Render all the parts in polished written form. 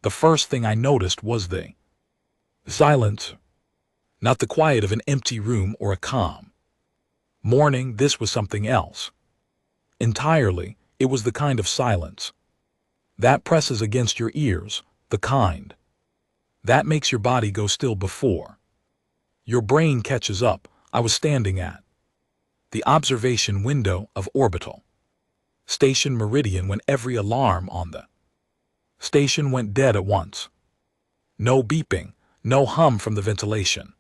The first thing I noticed was the silence, not the quiet of an empty room or a calm morning. This was something else. Entirely, it was the kind of silence that presses against your ears, the kind that makes your body go still before your brain catches up. I was standing at the observation window of orbital station Meridian when every alarm on the station went dead at once. No beeping, no hum from the ventilation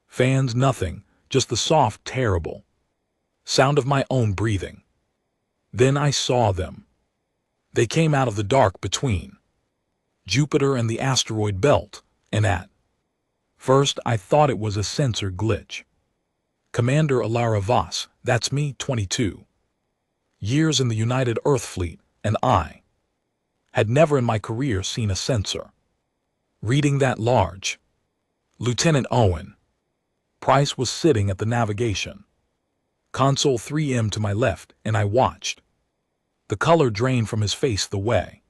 fans, nothing, just the soft, terrible sound of my own breathing. Then I saw them. They came out of the dark between Jupiter and the asteroid belt, and at first I thought it was a sensor glitch. Commander Alara Voss, that's me, 22 years in the United Earth Fleet, and I had never in my career seen a sensor reading that large. Lieutenant Owen Price was sitting at the navigation console 3M to my left, and I watched the color drain from his face the way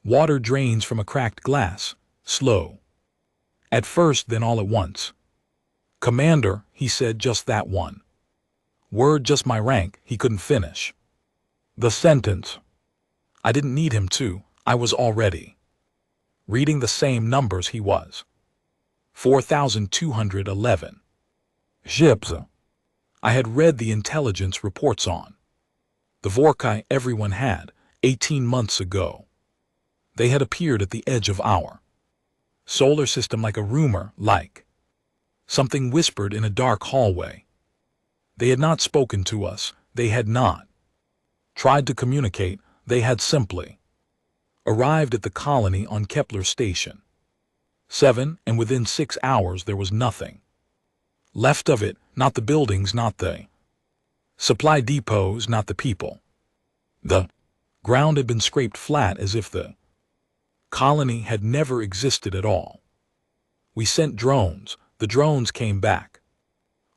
water drains from a cracked glass, slow at first, then all at once. Commander, he said, just that one word, just my rank. He couldn't finish the sentence. I didn't need him to. I was already reading the same numbers he was. 4,211 ships. I had read the intelligence reports on the Vorkai everyone had 18 months ago. They had appeared at the edge of our solar system like a rumor, like something whispered in a dark hallway. They had not spoken to us. They had not tried to communicate. They had simply arrived at the colony on Kepler Station 7, and within 6 hours there was nothing left of it, not the buildings, not the supply depots, not the people. The ground had been scraped flat as if the colony had never existed at all. We sent drones. The drones came back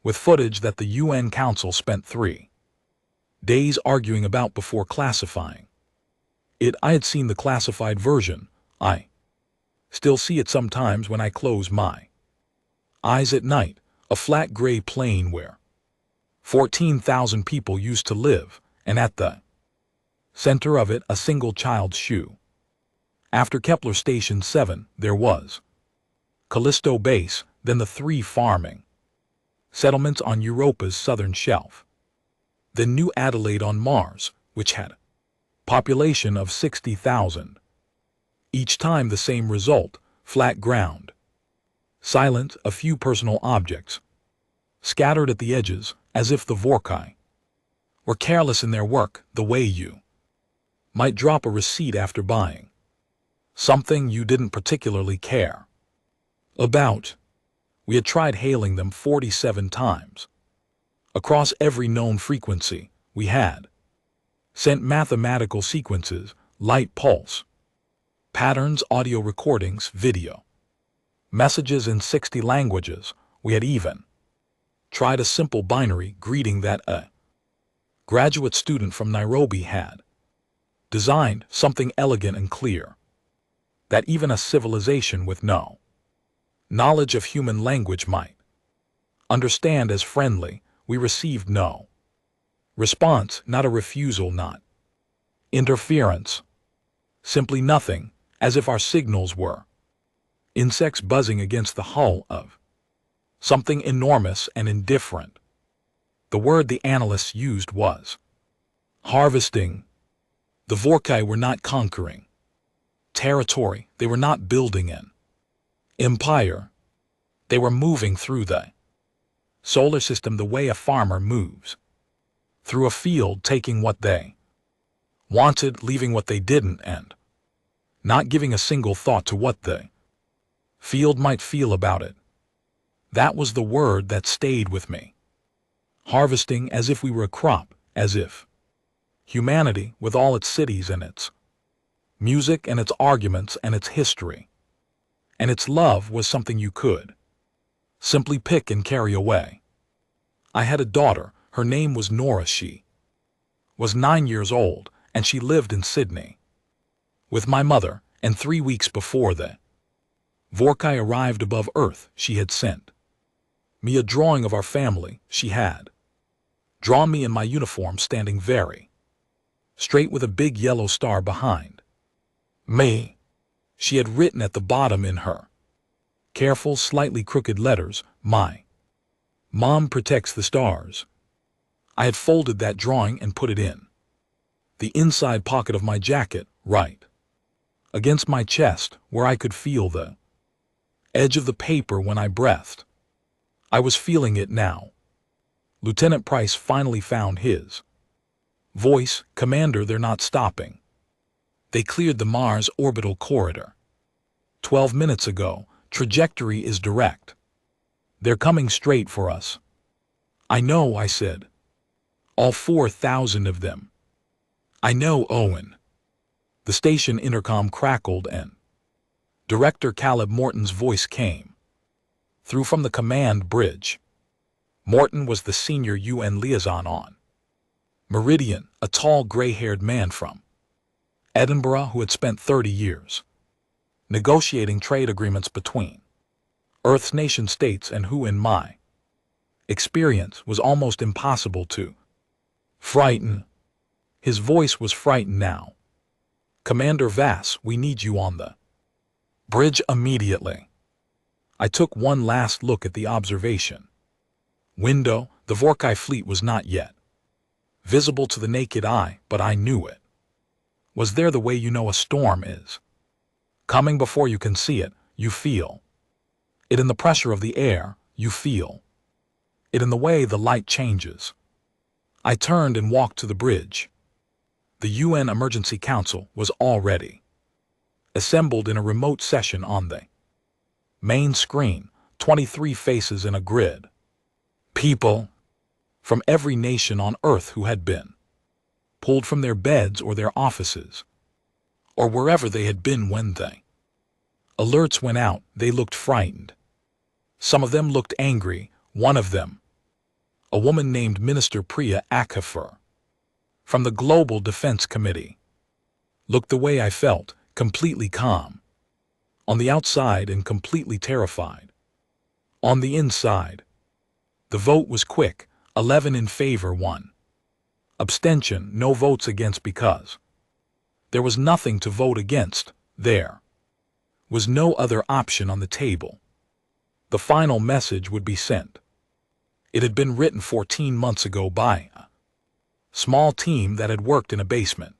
with footage that the UN Council spent 3 days arguing about before classifying it. I had seen the classified version. I still see it sometimes when I close my eyes at night. A flat gray plain where 14,000 people used to live, and at the center of it a single child's shoe. After Kepler Station 7, there was Callisto Base, then the 3 farming settlements on Europa's southern shelf, then New Adelaide on Mars, which had a population of 60,000. Each time the same result: flat ground, silent, a few personal objects scattered at the edges, as if the Vorkai were careless in their work, the way you might drop a receipt after buying something you didn't particularly care about. We had tried hailing them 47 times. Across every known frequency, we had sent mathematical sequences, light pulse patterns, audio recordings, video messages in 60 languages. We had even tried a simple binary greeting that a graduate student from Nairobi had designed, something elegant and clear that even a civilization with no knowledge of human language might understand as friendly. We received no response, not a refusal, not interference, simply nothing, as if our signals were insects buzzing against the hull of something enormous and indifferent. The word the analysts used was harvesting. The Vorkai were not conquering territory. They were not building an empire. They were moving through the solar system the way a farmer moves through a field, taking what they wanted, leaving what they didn't, and not giving a single thought to what the field might feel about it. That was the word that stayed with me. Harvesting, as if we were a crop, as if humanity, with all its cities and its music and its arguments and its history and its love, was something you could simply pick and carry away. I had a daughter. Her name was Nora. She was 9 years old, and she lived in Sydney with my mother, And 3 weeks before that, Vorkai arrived above Earth. She had sent me a drawing of our family. She had drawn me in my uniform standing very straight with a big yellow star behind me. She had written at the bottom in her careful, slightly crooked letters, "My mom protects the stars." I had folded that drawing and put it in the inside pocket of my jacket, right against my chest, where I could feel the edge of the paper when I breathed. I was feeling it now. Lieutenant Price finally found his voice. "Commander, they're not stopping. They cleared the Mars orbital corridor 12 minutes ago. Trajectory is direct. They're coming straight for us." "I know," I said. "All 4,000 of them." "I know, Owen." The station intercom crackled and Director Caleb Morton's voice came through from the command bridge. Morton was the senior UN liaison on Meridian, a tall, gray-haired man from Edinburgh who had spent 30 years negotiating trade agreements between Earth's nation-states and who, in my experience, was almost impossible to frighten. His voice was frightened now. "Commander Vass, we need you on the bridge immediately." I took one last look at the observation window. The Vorkai fleet was not yet visible to the naked eye, but I knew it was there, the way you know a storm is coming before you can see it. You feel it in the pressure of the air. You feel it in the way the light changes. I turned and walked to the bridge. The UN Emergency Council was already assembled in a remote session on the main screen, 23 faces in a grid. People from every nation on Earth who had been pulled from their beds or their offices, or wherever they had been when the alerts went out. They looked frightened. Some of them looked angry. One of them, a woman named Minister Priya HFY from the Global Defense Committee, looked the way I felt, completely calm on the outside and completely terrified on the inside. The vote was quick, 11 in favor, 1 abstention, no votes against, because there was nothing to vote against. There was no other option on the table. The final message would be sent. It had been written 14 months ago by a small team that had worked in a basement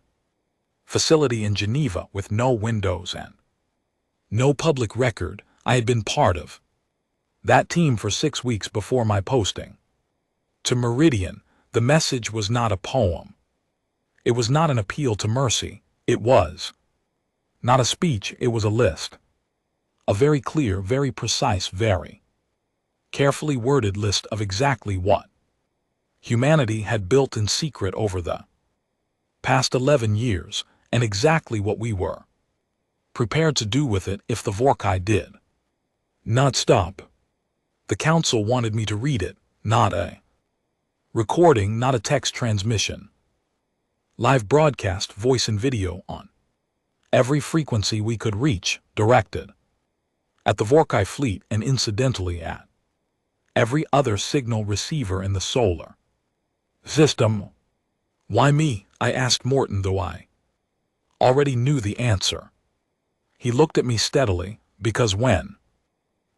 facility in Geneva with no windows and no public record. I had been part of that team for 6 weeks before my posting to Meridian. The message was not a poem. It was not an appeal to mercy. It was not a speech. It was a list. A very clear, very precise, very carefully worded list of exactly what humanity had built in secret over the past 11 years, and exactly what we were prepared to do with it if the Vorkai did not stop. The council wanted me to read it, not a recording, not a text transmission. Live broadcast, voice and video on every frequency we could reach, directed at the Vorkai fleet and incidentally at every other signal receiver in the solar system. "Why me?" I asked Morton, though I already knew the answer. He looked at me steadily. "Because when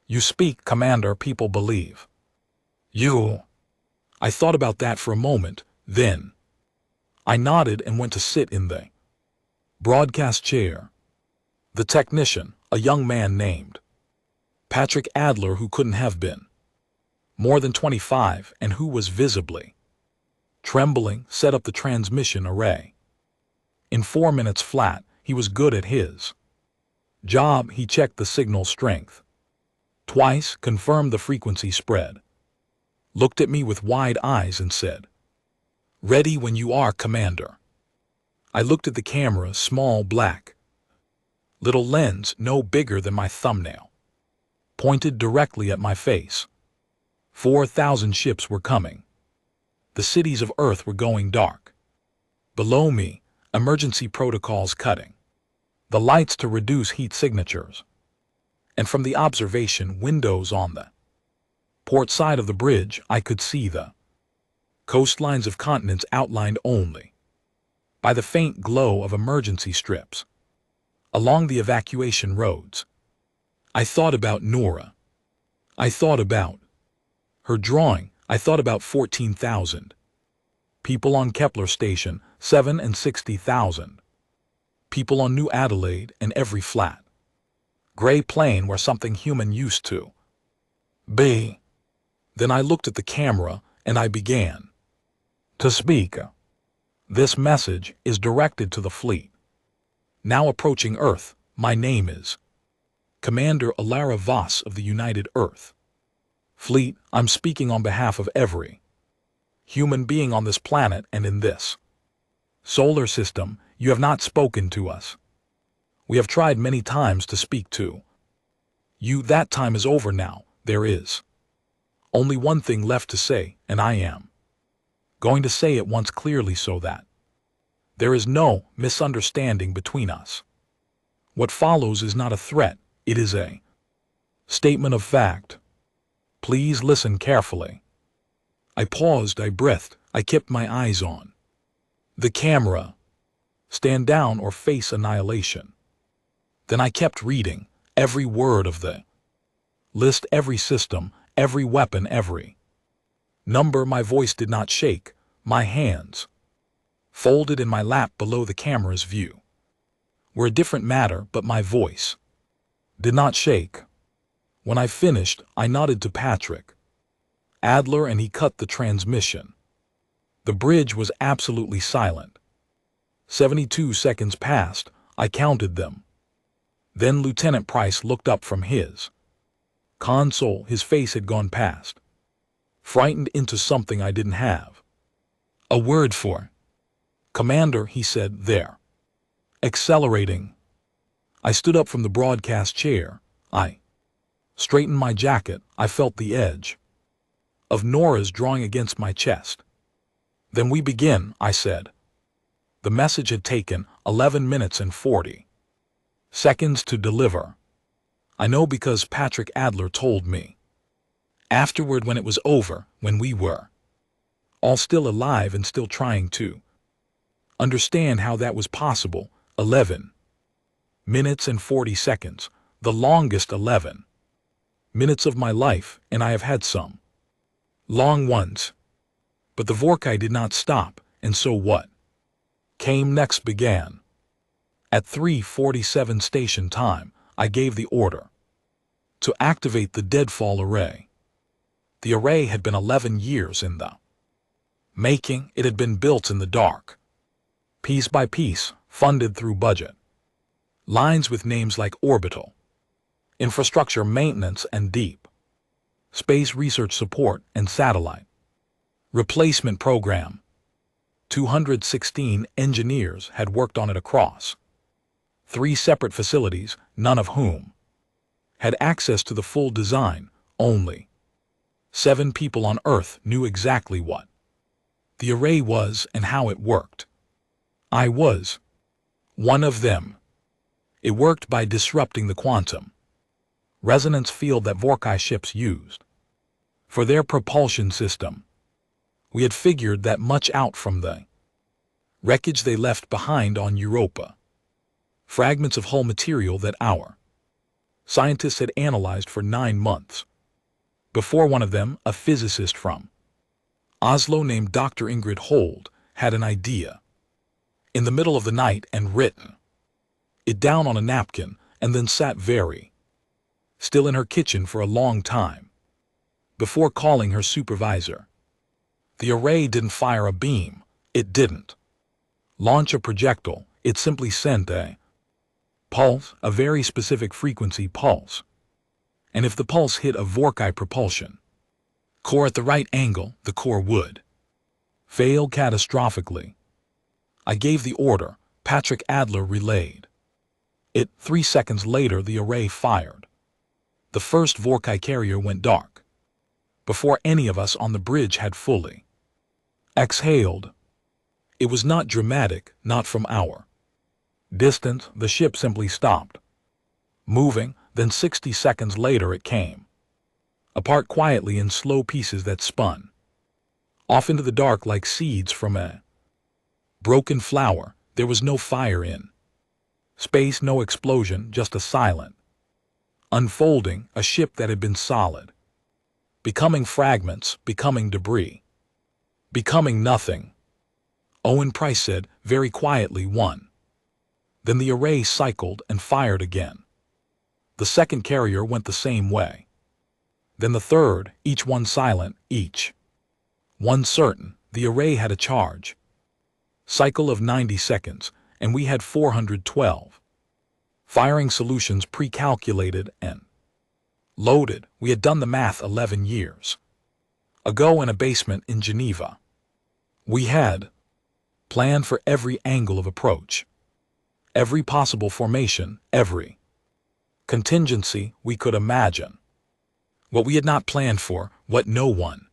you speak, Commander, people believe you." I thought about that for a moment, then I nodded and went to sit in the broadcast chair. The technician, a young man named Patrick Adler, who couldn't have been more than 25 and who was visibly trembling, set up the transmission array. In 4 minutes flat, he was good at his job. He checked the signal strength twice, confirmed the frequency spread, looked at me with wide eyes and said, "Ready when you are, Commander." I looked at the camera, small black little lens no bigger than my thumbnail, pointed directly at my face. 4,000 ships were coming. The cities of Earth were going dark. Below me, emergency protocols cutting the lights to reduce heat signatures, and from the observation windows on the port side of the bridge I could see the coastlines of continents outlined only by the faint glow of emergency strips along the evacuation roads. I thought about Nora. I thought about her drawing. I thought about 14,000 people on Kepler Station 7 and 60,000 people on New Adelaide and every flat gray plane where something human used to be. Then I looked at the camera and I began to speak. This message is directed to the fleet now approaching Earth. My name is Commander Alara Voss of the United Earth Fleet. I'm speaking on behalf of every human being on this planet and in this solar system. You have not spoken to us. We have tried many times to speak to you. That time is over now. There is only one thing left to say, and I am going to say it once clearly so that there is no misunderstanding between us. What follows is not a threat, it is a statement of fact. Please listen carefully. I paused, I breathed, I kept my eyes on the camera. Stand down or face annihilation. Then I kept reading every word of the list, every system, every weapon, every number. My voice did not shake. My hands, folded in my lap below the camera's view, were a different matter, but my voice did not shake. When I finished, I nodded to Patrick Adler and he cut the transmission. The bridge was absolutely silent. 72 seconds passed. I counted them. Then Lieutenant Price looked up from his console. His face had gone past frightened into something I didn't have a word for. Commander, he said, they're accelerating. I stood up from the broadcast chair. I straightened my jacket. I felt the edge of Nora's drawing against my chest. Then we begin, I said. The message had taken 11 minutes and 40 seconds to deliver. I know because Patrick Adler told me afterward, when it was over, when we were all still alive and still trying to understand how that was possible. 11 minutes and 40 seconds, the longest 11 minutes of my life, and I have had some long ones. But the Vorkai did not stop, and so what came next began. At 3:47 station time, I gave the order to activate the deadfall array. The array had been 11 years in the making. It had been built in the dark, piece by piece, funded through budget lines with names like orbital infrastructure maintenance and deep space research support and satellite replacement program. 216 engineers had worked on it across 3 separate facilities, none of whom had access to the full design. Only 7 people on Earth knew exactly what the array was and how it worked. I was one of them. It worked by disrupting the quantum resonance field that Vorkai ships used for their propulsion system. We had figured that much out from the wreckage they left behind on Europa. Fragments of hull material that our scientists had analyzed for 9 months. Before one of them, a physicist from Oslo named Dr. Ingrid Hold, had an idea in the middle of the night and written it down on a napkin and then sat very still in her kitchen for a long time before calling her supervisor. The array didn't fire a beam. It didn't launch a projectile. It simply sent a pulse, a very specific frequency pulse. And if the pulse hit a Vorkai propulsion core at the right angle, the core would fail catastrophically. I gave the order. Patrick Adler relayed it. 3 seconds later, the array fired. The first Vorkai carrier went dark before any of us on the bridge had fully exhaled. It was not dramatic, not from our Distant, the ship simply stopped. Moving, then 60 seconds later it came. Apart quietly in slow pieces that spun. Off into the dark like seeds from a broken flower. There was no fire in space, no explosion, just a silent unfolding, a ship that had been solid. Becoming fragments, becoming debris. Becoming nothing. Owen Price said, very quietly, one. Then the array cycled and fired again. The second carrier went the same way. Then the third, each one silent, each one certain, the array had a charge. Cycle of 90 seconds, and we had 412. Firing solutions pre-calculated and loaded. We had done the math 11 years ago in a basement in Geneva. We had planned for every angle of approach, every possible formation, every contingency we could imagine. What we had not planned for, what no one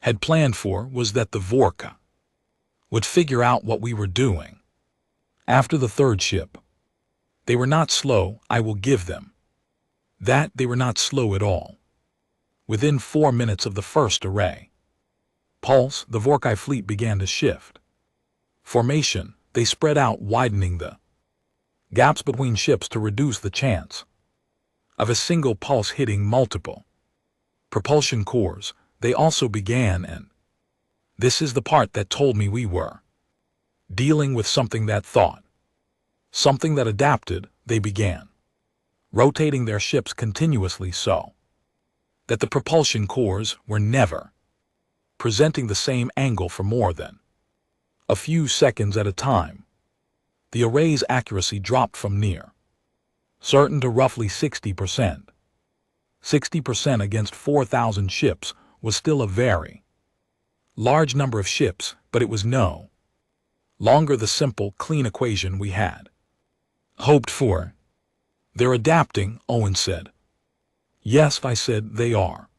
had planned for, was that the Vorka would figure out what we were doing. After the third ship, they were not slow, I will give them that. They were not slow at all. Within 4 minutes of the first array pulse, the Vorkai fleet began to shift formation. They spread out, widening the gaps between ships to reduce the chance of a single pulse hitting multiple propulsion cores. They also began, and this is the part that told me we were dealing with something that thought, something that adapted. They began rotating their ships continuously so that the propulsion cores were never presenting the same angle for more than a few seconds at a time. The array's accuracy dropped from near certain to roughly 60%. 60% against 4,000 ships was still a very large number of ships, but it was no longer the simple, clean equation we had hoped for. They're adapting, Owen said. Yes, I said, they are.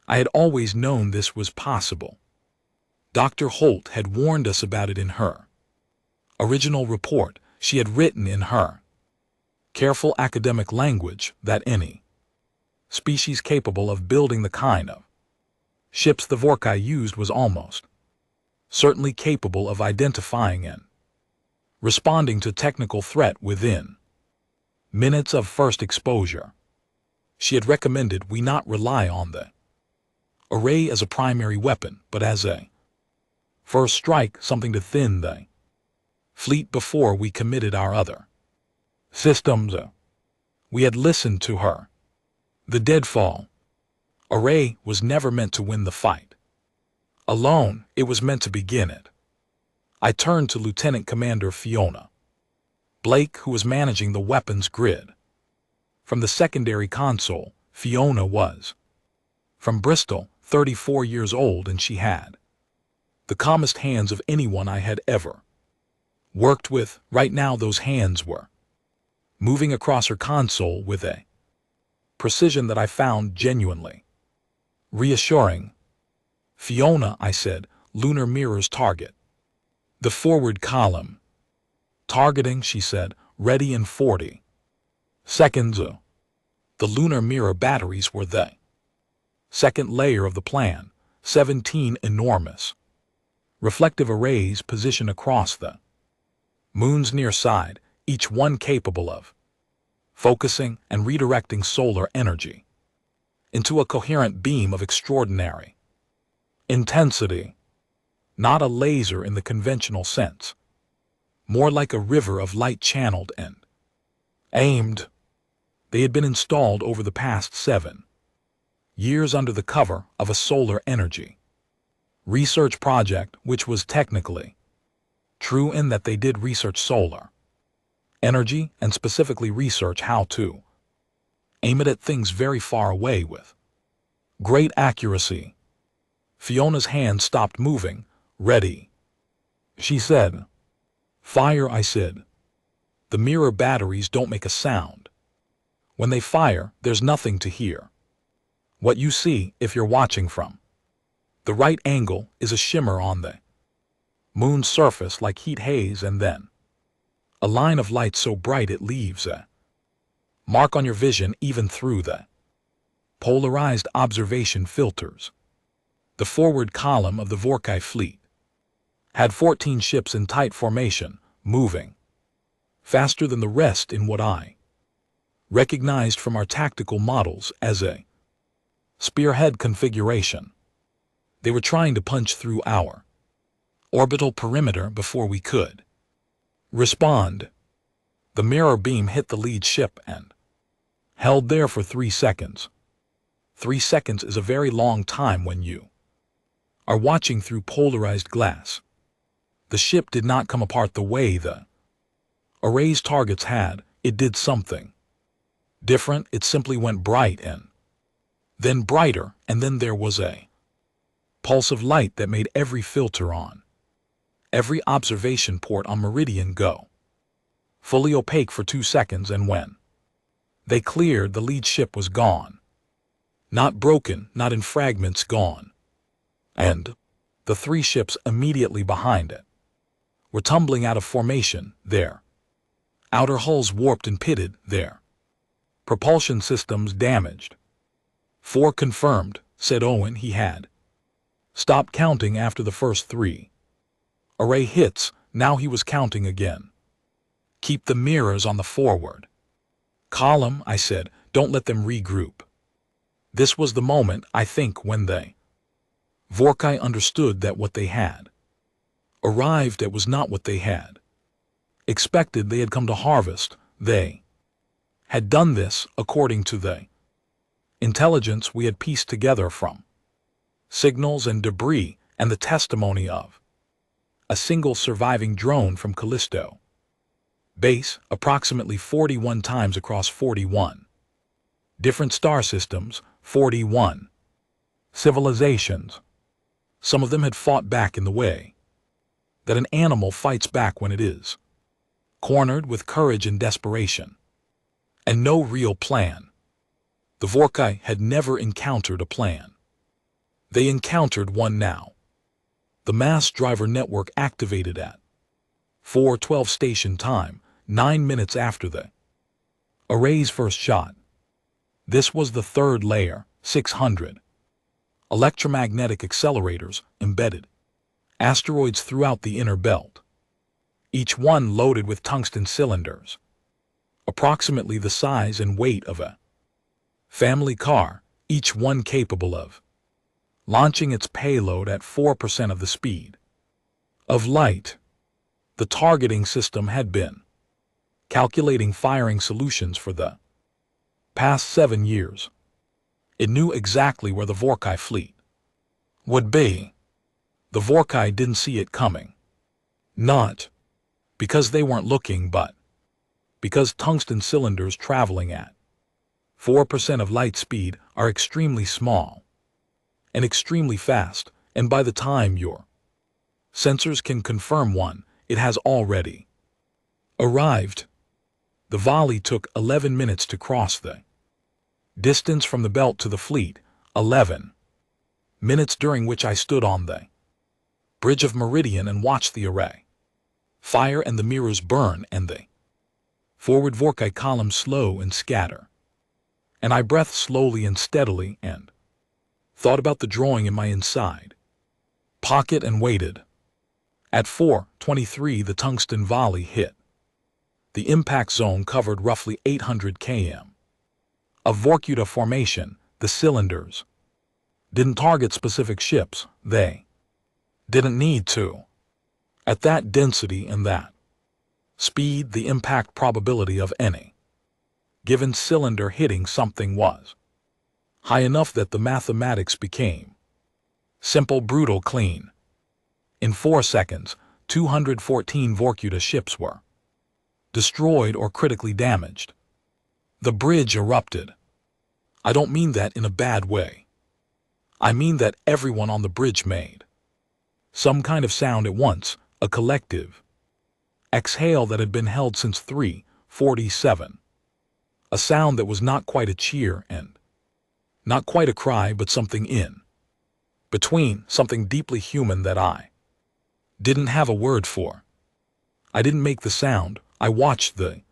I had always known this was possible. Dr. Holt had warned us about it in her original report. She had written in her careful academic language that any species capable of building the kind of ships the Vorkai used was almost certainly capable of identifying and responding to technical threat within minutes of first exposure. She had recommended we not rely on the array as a primary weapon, but as a first strike, something to thin the fleet before we committed our other systems. We had listened to her. The deadfall array was never meant to win the fight alone, it was meant to begin it. I turned to Lieutenant Commander Fiona Blake, who was managing the weapons grid. From the secondary console, Fiona was from Bristol, 34 years old, and she had the calmest hands of anyone I had ever worked with. Right now those hands were moving across her console with a precision that I found genuinely reassuring. Fiona, I said, lunar mirrors target the forward column. Targeting, she said, ready in 40 seconds. The lunar mirror batteries were the second layer of the plan. 17 enormous reflective arrays positioned across the moon's near side, each one capable of focusing and redirecting solar energy into a coherent beam of extraordinary intensity. Not a laser in the conventional sense, more like a river of light channeled and aimed. They had been installed over the past 7 years under the cover of a solar energy research project, which was technically true in that they did research solar energy and specifically research how to aim it at things very far away with great accuracy. Fiona's hand stopped moving. Ready, she said. Fire, I said. The mirror batteries don't make a sound. When they fire, there's nothing to hear. What you see, if you're watching from the right angle, is a shimmer on the moon's surface like heat haze, and then A line of light so bright it leaves a mark on your vision even through the polarized observation filters. The forward column of the Vorkai fleet had 14 ships in tight formation, moving faster than the rest in what I recognized from our tactical models as a spearhead configuration. They were trying to punch through our orbital perimeter before we could respond. The mirror beam hit the lead ship and held there for 3 seconds. 3 seconds is a very long time when you are watching through polarized glass. The ship did not come apart the way the array's targets had. It did something different. It simply went bright and then brighter, and then there was a pulse of light that made every filter on every observation port on Meridian go fully opaque for 2 seconds, and when they cleared, the lead ship was gone. Not broken, not in fragments, gone. And the 3 ships immediately behind it were tumbling out of formation, their outer hulls warped and pitted, their propulsion systems damaged. 4 confirmed, said Owen. He had stopped counting after the first 3 array hits. Now he was counting again. Keep the mirrors on the forward column, I said. Don't let them regroup. This was the moment, I think, when they Vorkai understood that what they had arrived at was not what they had expected. They had come to harvest. They had done this according to the intelligence we had pieced together from signals and debris and the testimony of a single surviving drone from Callisto base, approximately 41 times across 41 different star systems, 41 civilizations. Some of them had fought back in the way that an animal fights back when it is cornered, with courage and desperation, and no real plan. The Vorkai had never encountered a plan. They encountered one now. The mass driver network activated at 4:12 station time, 9 minutes after the array's first shot. This was the third layer, 600 electromagnetic accelerators embedded asteroids throughout the inner belt, each one loaded with tungsten cylinders, approximately the size and weight of a family car, each one capable of launching its payload at 4% of the speed of light. The targeting system had been calculating firing solutions for the past 7 years. It knew exactly where the Vorkai fleet would be. The Vorkai didn't see it coming. Not because they weren't looking, but because tungsten cylinders traveling at 4% of light speed are extremely small and extremely fast, and by the time your sensors can confirm one, it has already arrived. The volley took 11 minutes to cross the distance from the belt to the fleet, 11 minutes during which I stood on the bridge of Meridian and watched the array fire and the mirrors burn and the forward Vorkai column slow and scatter. And I breathed slowly and steadily and thought about the drawing in my inside pocket and waited. At 4:23 the tungsten volley hit. The impact zone covered roughly 800 km of Vorkuta formation. The cylinders didn't target specific ships. They didn't need to. At that density and that speed, the impact probability of any given cylinder hitting something was high enough that the mathematics became simple, brutal, clean. In 4 seconds, 214 Vorkuta ships were destroyed or critically damaged. The bridge erupted. I don't mean that in a bad way. I mean that everyone on the bridge made some kind of sound at once, a collective exhale that had been held since 3:47. A sound that was not quite a cheer and not quite a cry, but something in between, something deeply human that I didn't have a word for. I didn't make the sound, I watched the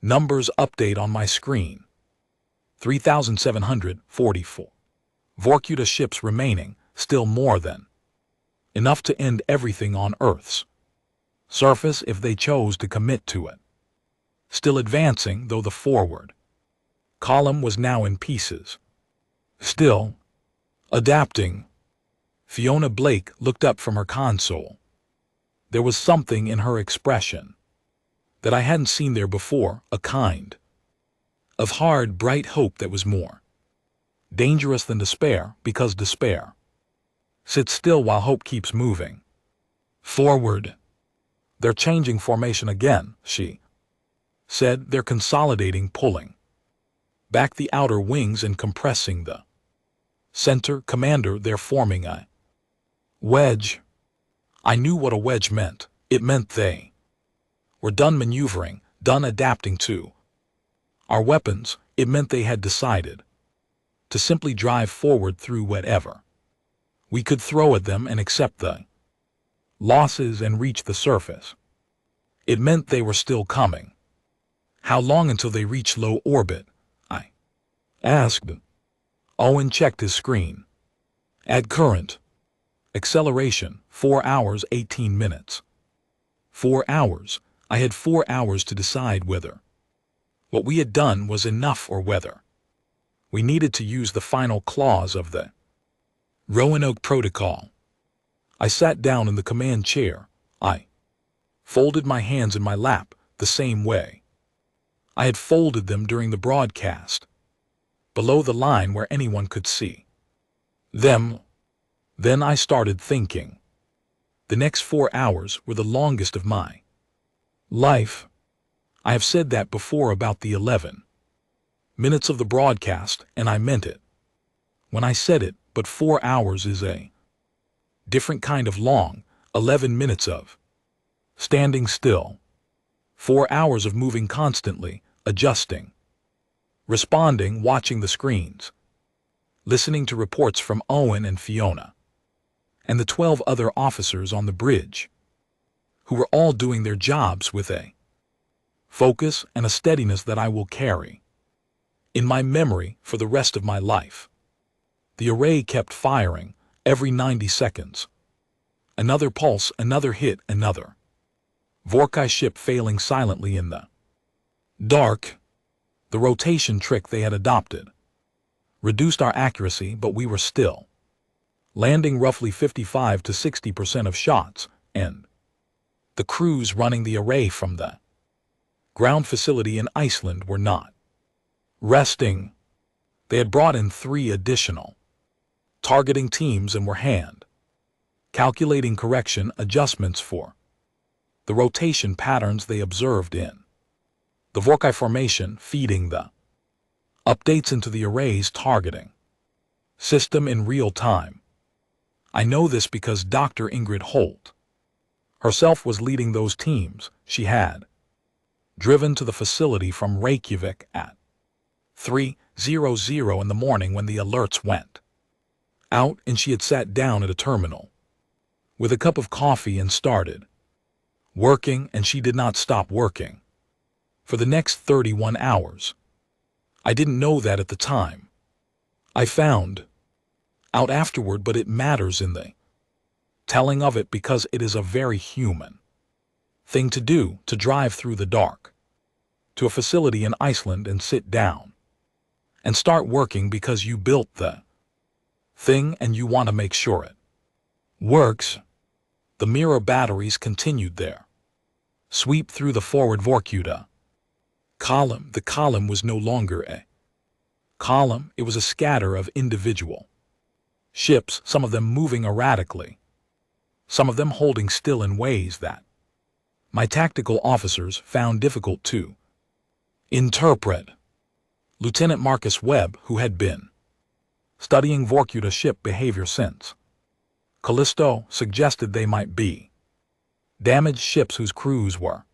numbers update on my screen. 3,744. Vorkuta ships remaining, still more than enough to end everything on Earth's surface if they chose to commit to it. Still advancing, though the forward column was now in pieces. Still adapting. Fiona Blake looked up from her console. There was something in her expression that I hadn't seen there before, a kind of hard, bright hope that was more dangerous than despair, because despair sits still while hope keeps moving forward. They're changing formation again, she said. They're consolidating, pulling back the outer wings and compressing the center. Commander, they're forming a wedge. I knew what a wedge meant. It meant they were done maneuvering, done adapting to our weapons. It meant they had decided to simply drive forward through whatever we could throw at them and accept the losses and reach the surface. It meant they were still coming. How long until they reach low orbit? I asked. Owen checked his screen. At current acceleration, 4 hours 18 minutes. 4 hours. I had 4 hours to decide whether what we had done was enough or whether we needed to use the final clause of the Roanoke Protocol. I sat down in the command chair. I folded my hands in my lap the same way I had folded them during the broadcast, below the line where anyone could see them. Then I started thinking. The next 4 hours were the longest of my life. I have said that before about the 11 minutes of the broadcast, and I meant it when I said it, but 4 hours is a different kind of long. 11 minutes of standing still. 4 hours of moving constantly, adjusting, responding, watching the screens, listening to reports from Owen and Fiona and the 12 other officers on the bridge, who were all doing their jobs with a focus and a steadiness that I will carry in my memory for the rest of my life. The array kept firing every 90 seconds. Another pulse, another hit, another Vorkai ship failing silently in the dark. The rotation trick they had adopted reduced our accuracy, but we were still landing roughly 55 to 60% of shots, and the crews running the array from the ground facility in Iceland were not resting. They had brought in 3 additional targeting teams and were calculating correction adjustments for the rotation patterns they observed in the Vorkai formation, feeding the updates into the array's targeting system in real time. I know this because Dr. Ingrid Holt herself was leading those teams. She had driven to the facility from Reykjavik at 3:00 in the morning when the alerts went out, and she had sat down at a terminal with a cup of coffee and started working, and she did not stop working for the next 31 hours. I didn't know that at the time. I found out afterward, but it matters in the telling of it because it is a very human thing to do, to drive through the dark to a facility in Iceland and sit down and start working because you built the thing and you want to make sure it works. The mirror batteries continued their sweep through the forward Vorkuta column. The column was no longer a column, it was a scatter of individual ships, some of them moving erratically, some of them holding still in ways that my tactical officers found difficult to interpret. Lieutenant Marcus Webb, who had been studying Vorkuta ship behavior since Callisto, suggested they might be damaged ships whose crews were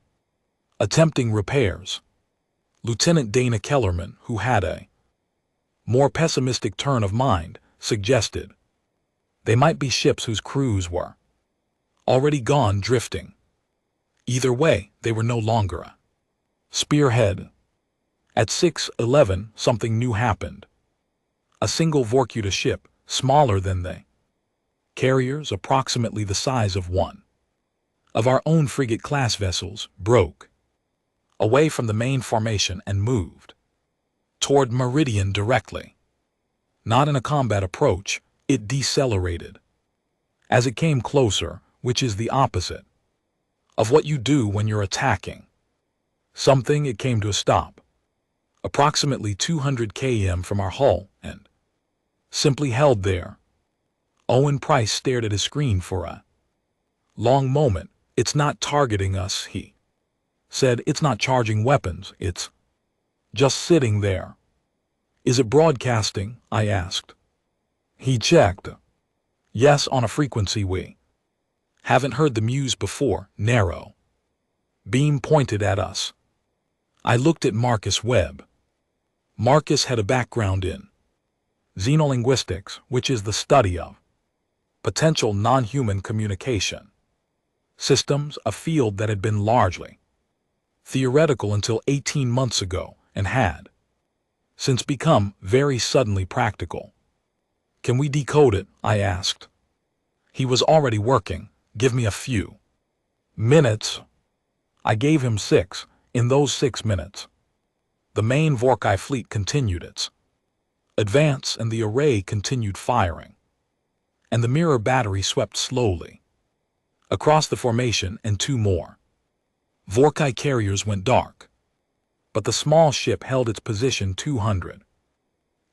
attempting repairs. Lieutenant Dana Kellerman, who had a more pessimistic turn of mind, suggested they might be ships whose crews were already gone drifting Either way, they were no longer a spearhead. At 6:11, something new happened. A single Vorkuta ship, smaller than the carriers, approximately the size of one of our own frigate-class vessels, broke away from the main formation and moved toward Meridian directly. Not in a combat approach, it decelerated. As it came closer, which is the opposite of what you do when you're attacking something, it came to a stop, approximately 200 km from our hull, and simply held there. Owen Price stared at his screen for a long moment. It's not targeting us, he said. It's not charging weapons. It's just sitting there. Is it broadcasting? I asked. He checked. Yes, on a frequency we haven't heard the Muse before. Narrow beam pointed at us. I looked at Marcus Webb. Marcus had a background in xenolinguistics, which is the study of potential non-human communication systems, a field that had been largely theoretical until 18 months ago and had since become very suddenly practical. Can we decode it? I asked. He was already working. Give me a few minutes. I gave him 6. In those 6 minutes, the main Vorkai fleet continued its advance and the array continued firing, and the mirror battery swept slowly across the formation, and 2 more Vorkai carriers went dark. But the small ship held its position 200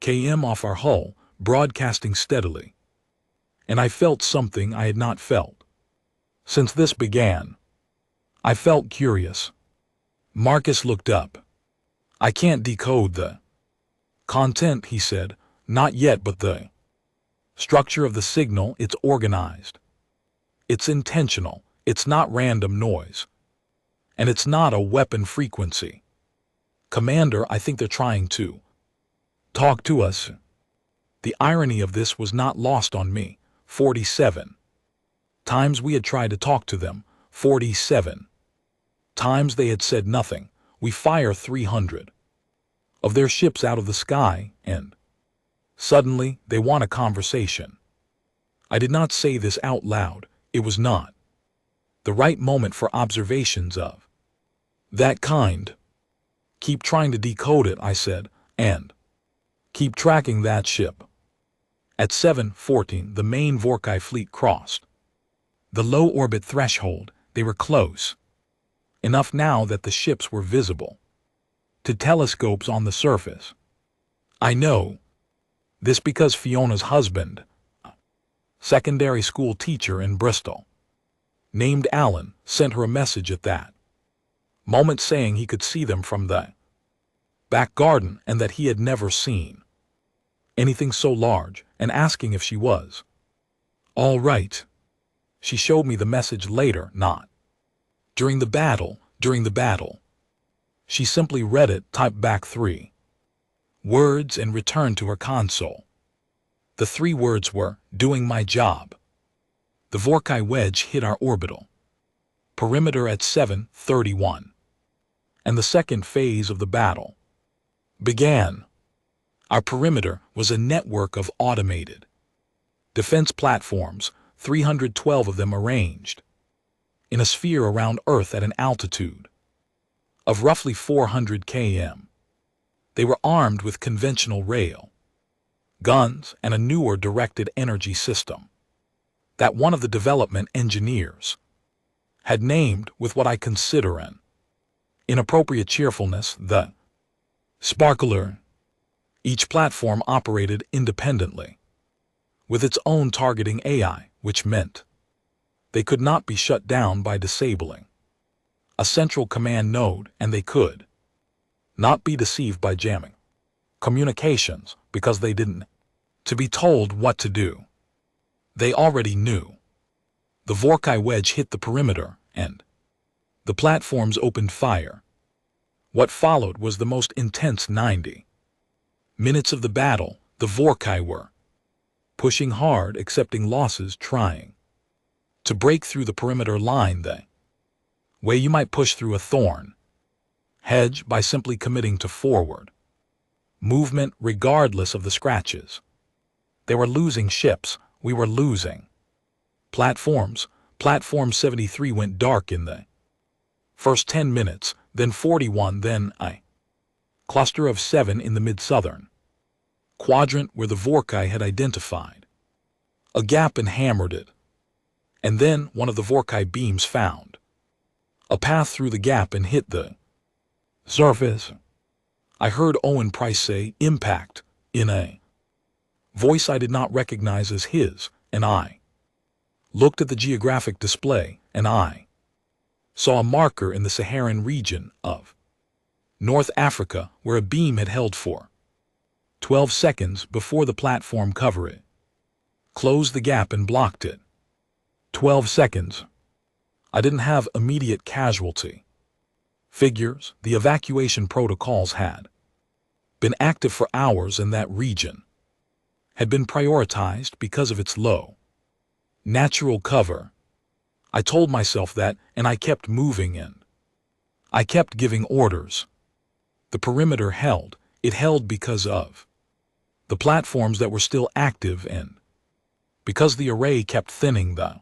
km off our hull, broadcasting steadily. And I felt something I had not felt since this began. I felt curious. Marcus looked up. I can't decode the content, he said. Not yet, but the structure of the signal, it's organized. It's intentional. It's not random noise. And it's not a weapon frequency. Commander, I think they're trying to talk to us. The irony of this was not lost on me. 47 times we had tried to talk to them. 47 times they had said nothing. We fire 300 of their ships out of the sky, and suddenly they want a conversation. I did not say this out loud. It was not the right moment for observations of that kind. Keep trying to decode it, I said, and keep tracking that ship. At 7:14, the main Vorkai fleet crossed the low orbit threshold. They were close enough now that the ships were visible to telescopes on the surface. I know this because Fiona's husband, a secondary school teacher in Bristol, named Alan, sent her a message at that moment saying he could see them from the back garden and that he had never seen anything so large, and asking if she was all right. She showed me the message later, not during the battle. During the battle, she simply read it, typed back 3 words, and returned to her console. The 3 words were, doing my job. The Vorkai wedge hit our orbital perimeter at 7:31, and the second phase of the battle began. Our perimeter was a network of automated defense platforms, 312 of them arranged in a sphere around Earth at an altitude of roughly 400 km. They were armed with conventional rail guns and a newer directed energy system that one of the development engineers had named, with what I consider an inappropriate cheerfulness, the Sparkler. Each platform operated independently, with its own targeting AI, which meant they could not be shut down by disabling a central command node, and they could not be deceived by jamming communications because they didn't to be told what to do. They already knew. The Vorkai wedge hit the perimeter, and the platforms opened fire. What followed was the most intense 90 minutes of the battle. The Vorkai were pushing hard, accepting losses, trying to break through the perimeter line. They way you might push through a thorn. Hedge by simply committing to forward movement regardless of the scratches. They were losing ships. We were losing platforms. Platform 73 went dark in the first 10 minutes, then 41, then a cluster of 7 in the mid-southern quadrant where the Vorkai had identified a gap and hammered it. And then one of the Vorkai beams found a path through the gap and hit the surface. I heard Owen Price say, "Impact," in a voice I did not recognize as his, and I looked at the geographic display, and I saw a marker in the Saharan region of North Africa where a beam had held for 12 seconds before the platform cover it closed the gap and blocked it. 12 seconds. I didn't have immediate casualty figures. The evacuation protocols had been active for hours, and that region had been prioritized because of its low natural cover. I told myself that, and I kept moving in. I kept giving orders. The perimeter held. It held because of the platforms that were still active, and because the array kept thinning the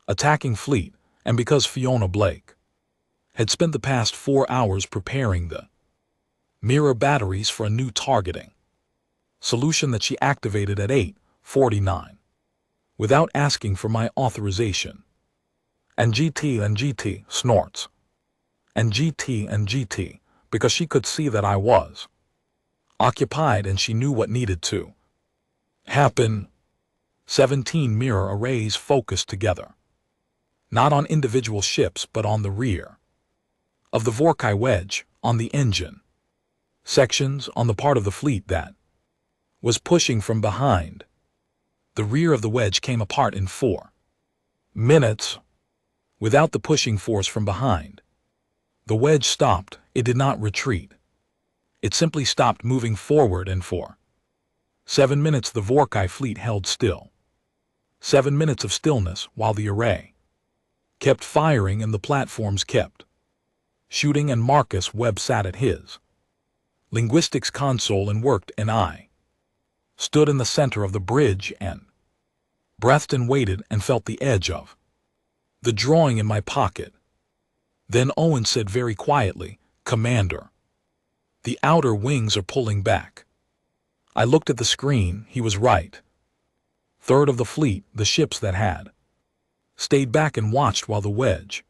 attacking fleet, and because Fiona Blake had spent the past 4 hours preparing the mirror batteries for a new targeting solution that she activated at 8:49 without asking for my authorization. And GT snorts. And GT because she could see that I was occupied, and she knew what needed to happen. 17 mirror arrays focused together, not on individual ships but on the rear of the Vorkai wedge, on the engine sections, on the part of the fleet that was pushing from behind. The rear of the wedge came apart in 4 minutes without the pushing force from behind. The wedge stopped. It did not retreat. It simply stopped moving forward, and for 7 minutes the Vorkai fleet held still. 7 minutes of stillness while the array kept firing and the platforms kept shooting, and Marcus Webb sat at his linguistics console and worked, and I stood in the center of the bridge and breathed and waited and felt the edge of the drawing in my pocket. Then Owen said very quietly, "Commander, the outer wings are pulling back." I looked at the screen. He was right. Third of the fleet, the ships that had stayed back and watched while the wedge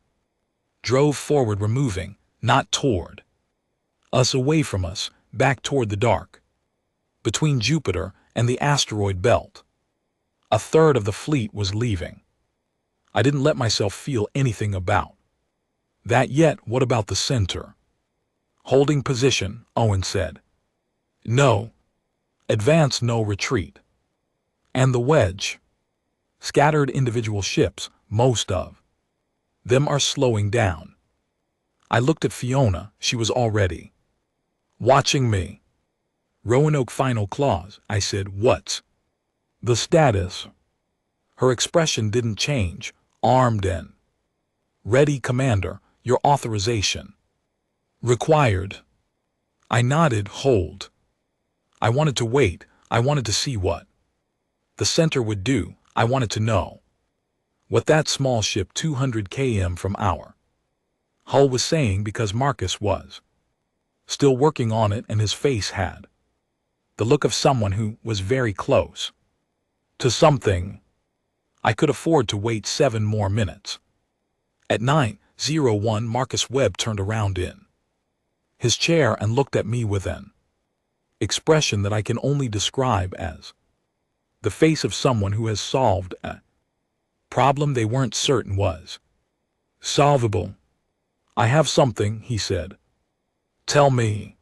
drove forward, were moving, not toward us, away from us, back toward the dark, between Jupiter and the asteroid belt. A third of the fleet was leaving. I didn't let myself feel anything about that yet. "What about the center?" "Holding position," Owen said. "No advance, no retreat." "And the wedge?" "Scattered individual ships, most of them are slowing down." I looked at Fiona. She was already watching me. "Roanoke final clause," I said. "What's the status?" Her expression didn't change. "Armed and ready, Commander. Your authorization required." I nodded. "Hold." I wanted to wait. I wanted to see what the center would do. I wanted to know what that small ship 200 km from our hull was saying, because Marcus was still working on it, and his face had the look of someone who was very close to something. I could afford to wait 7 more minutes. At 9:01, Marcus Webb turned around in his chair and looked at me with an expression that I can only describe as the face of someone who has solved a problem they weren't certain was solvable. "I have something," he said. "Tell me."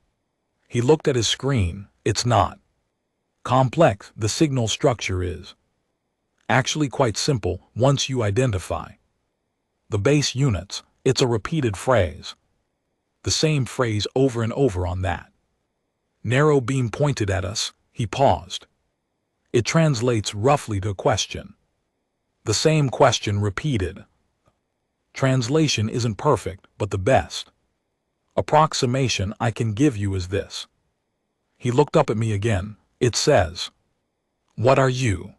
He looked at his screen. "It's not complex. The signal structure is actually quite simple once you identify the base units. It's a repeated phrase. The same phrase over and over on that narrow beam pointed at us." He paused. "It translates roughly to a question. The same question repeated Translation isn't perfect, but the best approximation I can give you is this. He looked up at me again. It says, "What are you?"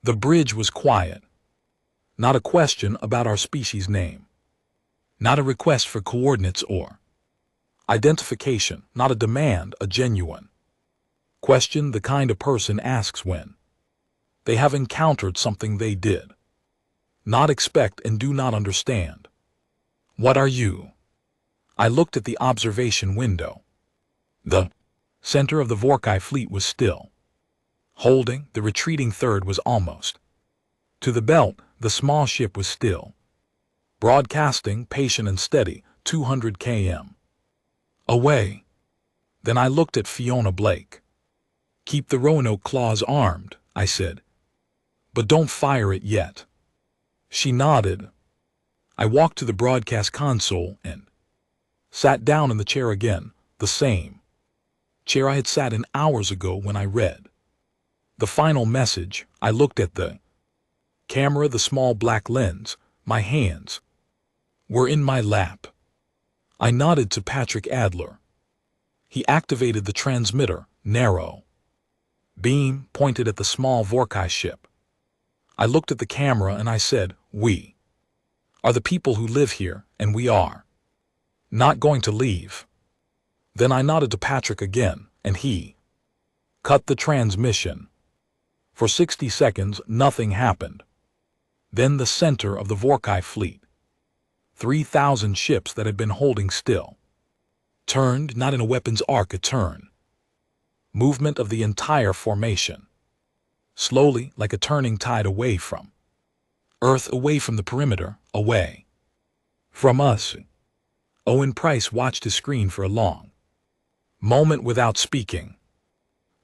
The bridge was quiet. Not a question about our species name. Not a request for coordinates or identification. Not a demand, a genuine question, the kind a person asks when they have encountered something they did not expect and do not understand. What are you? I looked at the observation window. The center of the Vorkai fleet was still holding. The retreating third was almost to the belt. The small ship was still broadcasting, patient and steady, 200 km away. Then I looked at Fiona Blake. "Keep the Roanoke claws armed," I said. "But don't fire it yet." She nodded. I walked to the broadcast console and sat down in the chair again, the same chair I had sat in hours ago when I read the final message. I looked at the camera, the small black lens. My hands were in my lap. I nodded to Patrick Adler. He activated the transmitter, narrow beam pointed at the small Vorkai ship. I looked at the camera and I said, "We are the people who live here, and we are not going to leave." Then I nodded to Patrick again, and he cut the transmission. For 60 seconds, nothing happened. Then the center of the Vorkai fleet, 3,000 ships that had been holding still, turned, not in a weapons arc, a turn movement of the entire formation. Slowly, like a turning tide, away from Earth, away from the perimeter, away from us. Owen Price watched his screen for a long moment without speaking.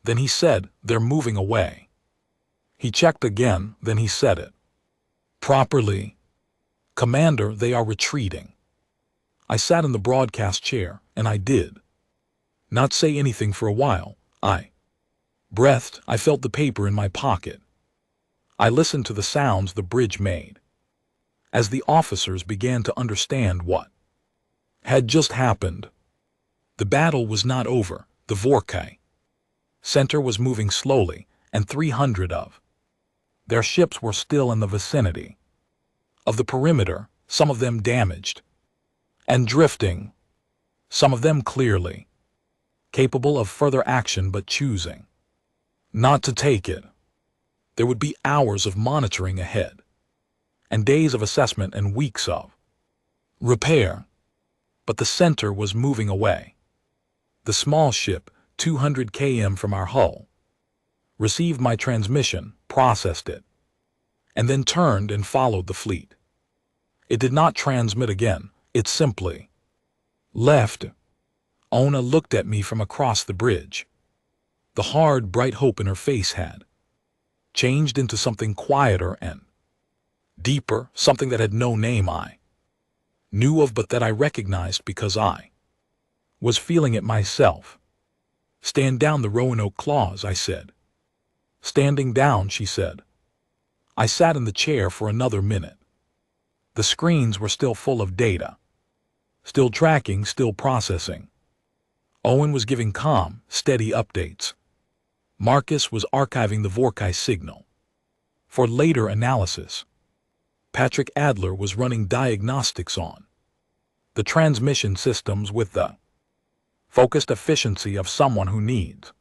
Then he said, "They're moving away." He checked again, then he said it properly. "Commander, they are retreating." I sat in the broadcast chair, and I did not say anything for a while. I breathed. I felt the paper in my pocket. I listened to the sounds the bridge made. As the officers began to understand what had just happened, the battle was not over. The Vorkai center was moving slowly, and 300 of their ships were still in the vicinity of the perimeter, some of them damaged and drifting, some of them clearly capable of further action but choosing not to take it. There would be hours of monitoring ahead, and days of assessment and weeks of repair. But the center was moving away. The small ship, 200 km from our hull, received my transmission, processed it, and then turned and followed the fleet. It did not transmit again. It simply left. Ona looked at me from across the bridge. The hard, bright hope in her face had changed into something quieter and deeper, something that had no name I knew of but that I recognized because I was feeling it myself. "Stand down the Roanoke claws," I said. "Standing down," she said. I sat in the chair for another minute. The screens were still full of data, still tracking, still processing. Owen was giving calm, steady updates. Marcus was archiving the Vorkai signal for later analysis. Patrick Adler was running diagnostics on the transmission systems with the focused efficiency of someone who needs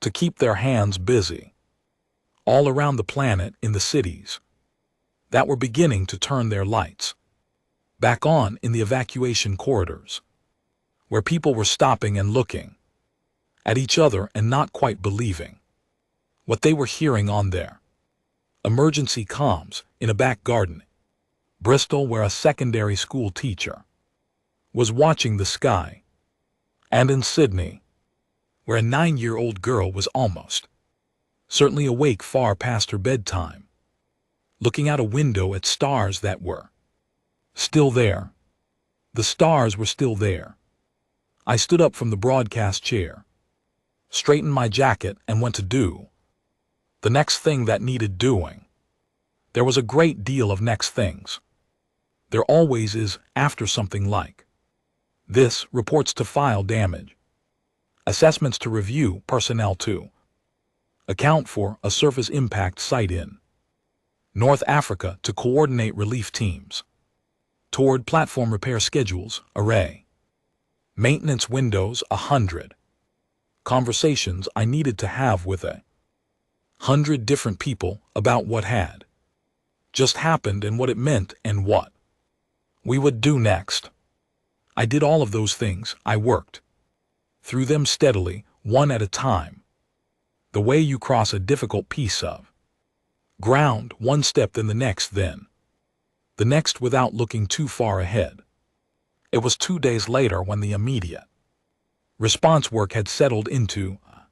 to keep their hands busy. All around the planet, in the cities that were beginning to turn their lights back on, in the evacuation corridors, where people were stopping and looking at each other and not quite believing what they were hearing on their emergency comms, in a back garden, Bristol, where a secondary school teacher was watching the sky, and in Sydney, where a 9-year-old girl was almost certainly awake far past her bedtime, looking out a window at stars that were still there. The stars were still there. I stood up from the broadcast chair, straightened my jacket, and went to do the next thing that needed doing. There was a great deal of next things. There always is after something like this: reports to file damage, assessments to review, personnel to account for a surface impact site in North Africa to coordinate relief teams toward platform repair schedules, array, maintenance windows 100, conversations I needed to have with 100 different people about what had just happened and what it meant and what we would do next. I did all of those things. I worked through them steadily, one at a time. The way you cross a difficult piece of ground, one step then the next, then the next, without looking too far ahead. It was 2 days later when the immediate response work had settled into a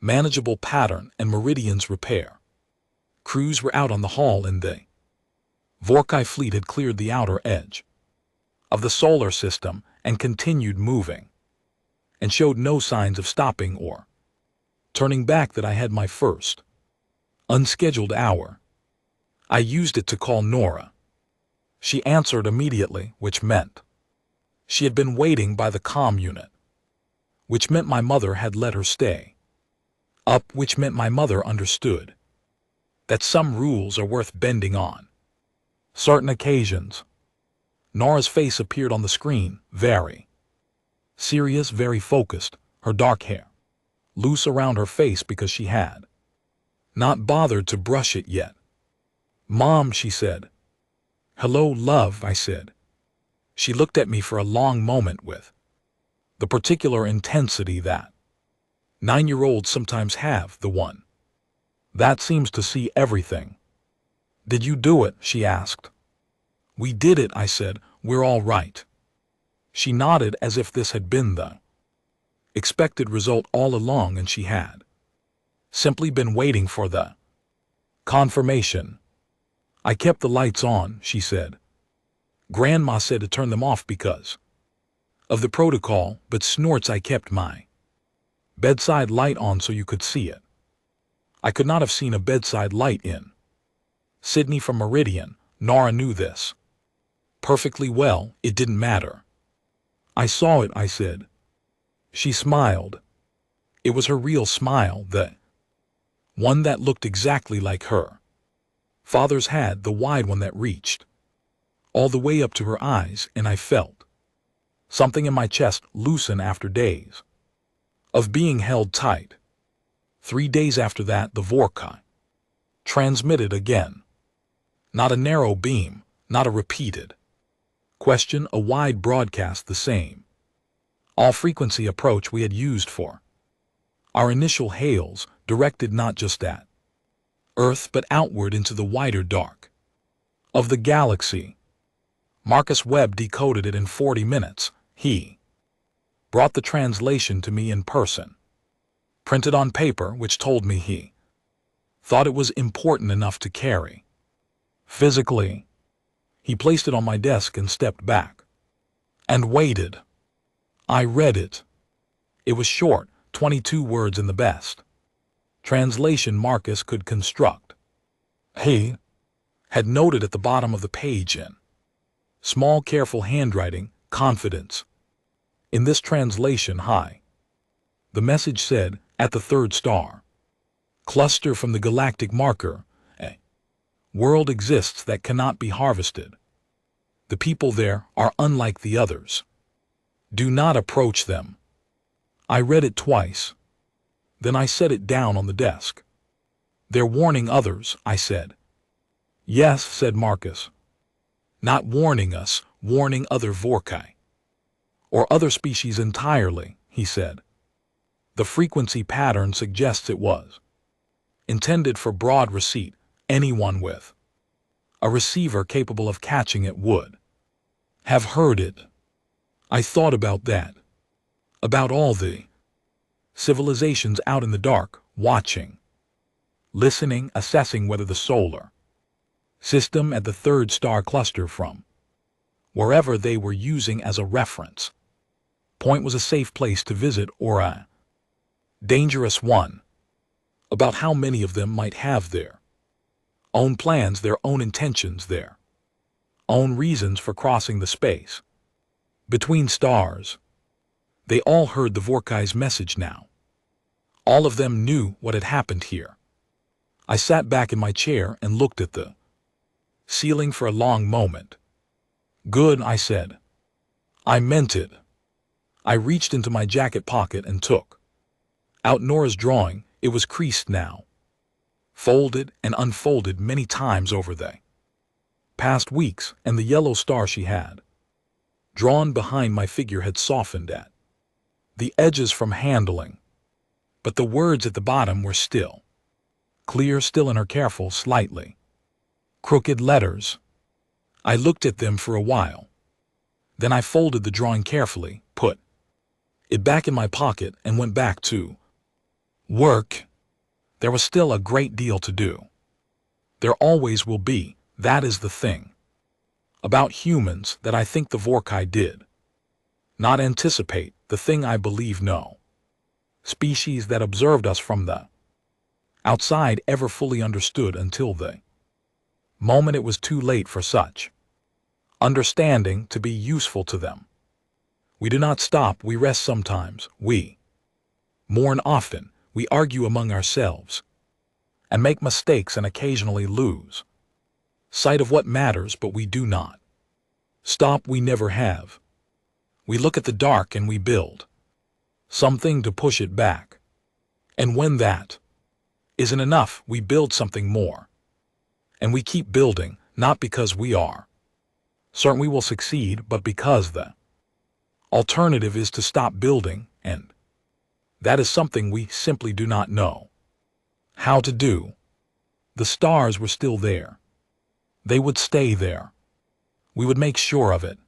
manageable pattern and Meridian's repair crews were out on the haul and the Vorkai fleet had cleared the outer edge of the solar system and continued moving, and showed no signs of stopping or turning back. That I had my first unscheduled hour. I used it to call Nora. She answered immediately, which meant she had been waiting by the comm unit, which meant my mother had let her stay up, which meant my mother understood that some rules are worth bending on certain occasions. Nora's face appeared on the screen, very serious, very focused, her dark hair loose around her face because she had not bothered to brush it yet. "Mom," she said. "Hello, love," I said. She looked at me for a long moment with the particular intensity that 9-year-olds sometimes have, the one that seems to see everything. "Did you do it?" she asked. "We did it," I said. "We're all right." She nodded as if this had been the expected result all along, and she had simply been waiting for the confirmation. "I kept the lights on," she said. "Grandma said to turn them off because of the protocol, but snorts, I kept my bedside light on so you could see it." I could not have seen a bedside light in Sydney from Meridian. Nora knew this perfectly well. It didn't matter. "I saw it," I said. She smiled. It was her real smile, the one that looked exactly like her father's had, the wide one that reached all the way up to her eyes, and I felt something in my chest loosen after days of being held tight. 3 days after that, the Vorkai transmitted again. Not a narrow beam, not a repeated question, a wide broadcast, the same all-frequency approach we had used for our initial hails, directed not just at Earth but outward into the wider dark of the galaxy. Marcus Webb decoded it in 40 minutes. He brought the translation to me in person, printed on paper, which told me he thought it was important enough to carry physically. He placed it on my desk and stepped back and waited. I read it. It was short, 22 words in the best translation Marcus could construct. He had noted at the bottom of the page in small, careful handwriting, "Confidence." In this translation, high. The message said, "At the 3rd star cluster from the galactic marker, a world exists that cannot be harvested. The people there are unlike the others. Do not approach them." I read it twice. Then I set it down on the desk. "They're warning others," I said. "Yes," said Marcus. "Not warning us, warning other Vorkai. Or other species entirely," he said. "The frequency pattern suggests it was intended for broad receipt. Anyone with a receiver capable of catching it would have heard it." I thought about that. About all the civilizations out in the dark, watching, listening, assessing whether the solar system at the 3rd star cluster from wherever they were using as a reference point was a safe place to visit or a dangerous one. About how many of them might have their own plans, their own intentions, their own reasons for crossing the space between stars. They all heard the Vorkai's message now. All of them knew what had happened here. I sat back in my chair and looked at the ceiling for a long moment. Good, I said. I meant it. I reached into my jacket pocket and took out Nora's drawing. It was creased now, folded and unfolded many times over the past weeks, and the yellow star she had drawn behind my figure had softened at the edges from handling. But the words at the bottom were still clear, still in her careful, slightly crooked letters. I looked at them for a while. Then I folded the drawing carefully, put it back in my pocket, and went back to work. There was still a great deal to do. There always will be. That is the thing about humans that I think the Vorkai did not anticipate, the thing I believe no species that observed us from the outside ever fully understood until the moment it was too late for such understanding to be useful to them. We do not stop, we rest sometimes, we mourn often, we argue among ourselves, and make mistakes and occasionally lose sight of what matters, but we do not stop, we never have. We look at the dark and we build something to push it back. And when that isn't enough, we build something more. And we keep building, not because we are certain we will succeed, but because the alternative is to stop building, and that is something we simply do not know how to do. The stars were still there. They would stay there. We would make sure of it.